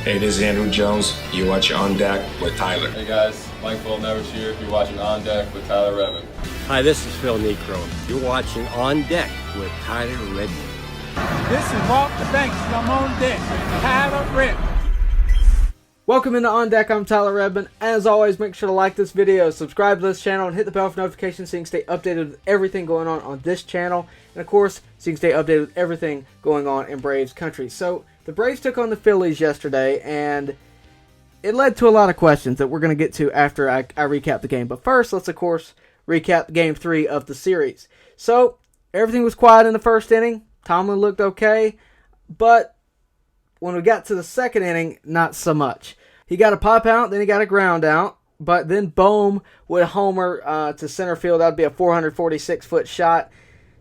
Hey, this is Andrew Jones. You watch On Deck with Tyler. Hey guys, Mike Fullnever's here. You're watching On Deck with Tyler Redmond. Hi, this is Phil Necro. You're watching On Deck with Tyler Redmond. This is Walk the Banks. I'm on deck. Tyler Redmond. Welcome into On Deck. I'm Tyler Redmond. As always, make sure to like this video, subscribe to this channel, and hit the bell for notifications so you can stay updated with everything going on this channel. And of course, so you can stay updated with everything going on in Braves country. So, the Braves took on the Phillies yesterday, and it led to a lot of questions that we're going to get to after I recap the game. But first, let's, of course, recap Game 3 of the series. So, everything was quiet in the first inning. Tomlin looked okay, but when we got to the second inning, not so much. He got a pop out, then he got a ground out, but then Bohm would homer to center field. That would be a 446-foot shot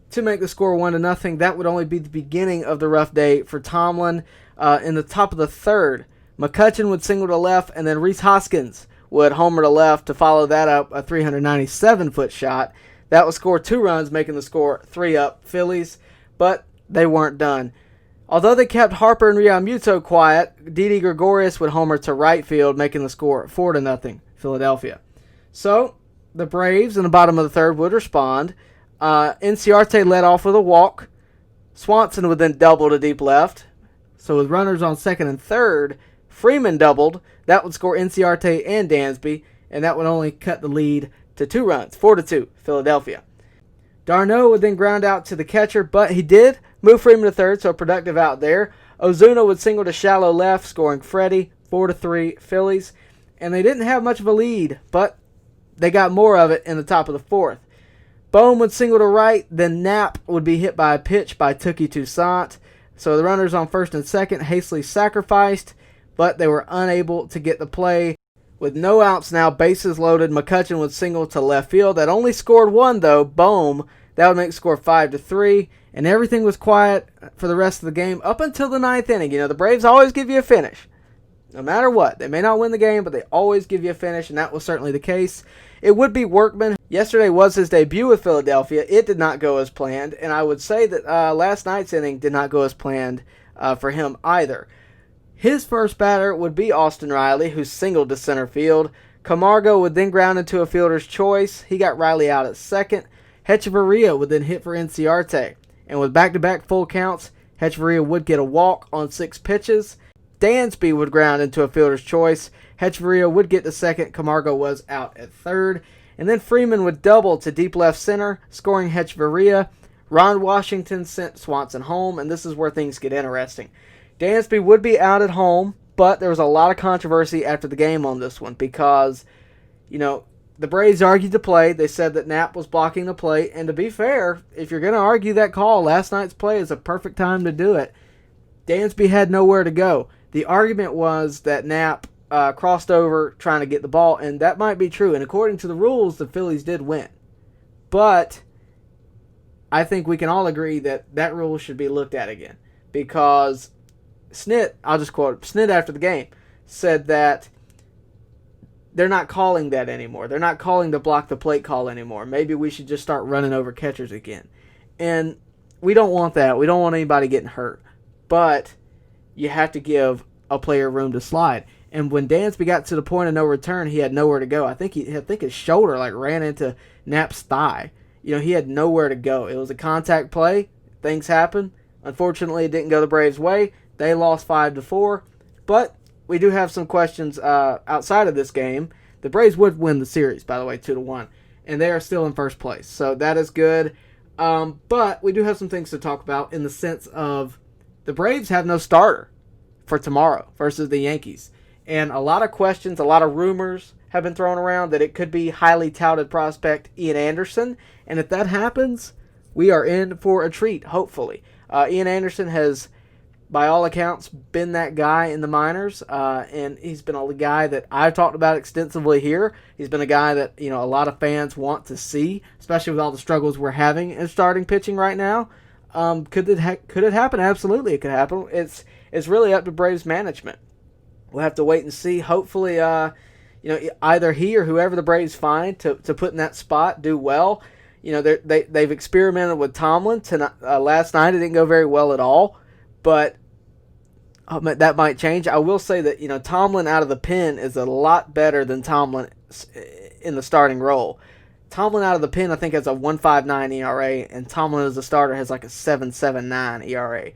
to make the score 1-0. That would only be the beginning of the rough day for Tomlin. In the top of the third, McCutchen would single to left, and then Rhys Hoskins would homer to left to follow that up, a 397-foot shot. That would score 2 runs, making the score 3-up Phillies, but they weren't done. Although they kept Harper and Realmuto quiet, Didi Gregorius would homer to right field, making the score 4-0 Philadelphia. So, the Braves in the bottom of the third would respond. Inciarte led off with a walk. Swanson would then double to deep left. So with runners on second and third, Freeman doubled. That would score Inciarte and Dansby, and that would only cut the lead to 2 runs, 4-2 Philadelphia. Darno would then ground out to the catcher, but he did move Freeman to third, so a productive out there. Ozuna would single to shallow left, scoring Freddie, 4-3 Phillies. And they didn't have much of a lead, but they got more of it in the top of the fourth. Bohm would single to right, then Knapp would be hit by a pitch by Touki Toussaint. So the runners on first and second hastily sacrificed, but they were unable to get the play. With no outs now, bases loaded, McCutchen would single to left field. That only scored 1 though, Bohm. That would make the score 5-3, and everything was quiet for the rest of the game up until the 9th inning. You know, the Braves always give you a finish. No matter what. They may not win the game, but they always give you a finish, and that was certainly the case. It would be Workman. Yesterday was his debut with Philadelphia. It did not go as planned, and I would say that last night's inning did not go as planned for him either. His first batter would be Austin Riley, who singled to center field. Camargo would then ground into a fielder's choice. He got Riley out at second. Hechavarria would then hit for Inciarte. And with back-to-back full counts, Hechavarria would get a walk on 6 pitches. Dansby would ground into a fielder's choice. Hechavarria would get to second. Camargo was out at third. And then Freeman would double to deep left center, scoring Hechavarria. Ron Washington sent Swanson home, and this is where things get interesting. Dansby would be out at home, but there was a lot of controversy after the game on this one because, you know, the Braves argued the play. They said that Knapp was blocking the play, and to be fair, if you're going to argue that call, last night's play is a perfect time to do it. Dansby had nowhere to go. The argument was that Knapp crossed over trying to get the ball, and that might be true. And according to the rules, the Phillies did win. But I think we can all agree that that rule should be looked at again. Because Snit, I'll just quote Snit after the game, said that they're not calling that anymore. They're not calling the block the plate call anymore. Maybe we should just start running over catchers again. And we don't want that. We don't want anybody getting hurt. But you have to give a player room to slide. And when Dansby got to the point of no return, he had nowhere to go. I think his shoulder ran into Knapp's thigh. You know, he had nowhere to go. It was a contact play. Things happen. Unfortunately, it didn't go the Braves' way. They lost 5-4. But we do have some questions outside of this game. The Braves would win the series, by the way, 2-1. And they are still in first place. So that is good. But we do have some things to talk about in the sense of the Braves have no starter for tomorrow versus the Yankees. And a lot of questions, a lot of rumors have been thrown around that it could be highly touted prospect Ian Anderson. And if that happens, we are in for a treat, hopefully. Ian Anderson has, by all accounts, been that guy in the minors. And he's been a guy that I've talked about extensively here. He's been a guy that, you know, a lot of fans want to see, especially with all the struggles we're having in starting pitching right now. Could it happen? Absolutely, it could happen. It's really up to Braves management. We'll have to wait and see. Hopefully, either he or whoever the Braves find to put in that spot do well. You know, they've experimented with Tomlin tonight. Last night it didn't go very well at all, but that might change. I will say that, Tomlin out of the pen is a lot better than Tomlin in the starting role. Tomlin out of the pen, I think, has a 1.59 ERA, and Tomlin as a starter has like a 7.79 ERA.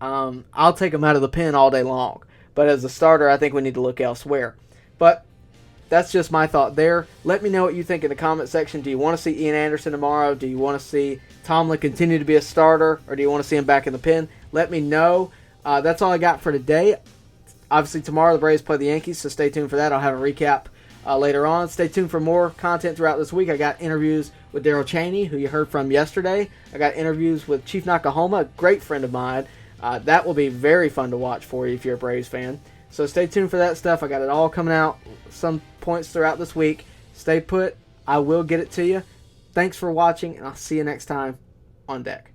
I'll take him out of the pen all day long, but as a starter, I think we need to look elsewhere. But that's just my thought there. Let me know what you think in the comment section. Do you want to see Ian Anderson tomorrow? Do you want to see Tomlin continue to be a starter, or do you want to see him back in the pen? Let me know. That's all I got for today. Obviously, tomorrow the Braves play the Yankees, so stay tuned for that. I'll have a recap later on. Stay tuned for more content throughout this week. I got interviews with Daryl Cheney, who you heard from yesterday. I got interviews with Chief Nakahoma, a great friend of mine. That will be very fun to watch for you if you're a Braves fan. So stay tuned for that stuff. I got it all coming out some points throughout this week. Stay put. I will get it to you. Thanks for watching, and I'll see you next time on deck.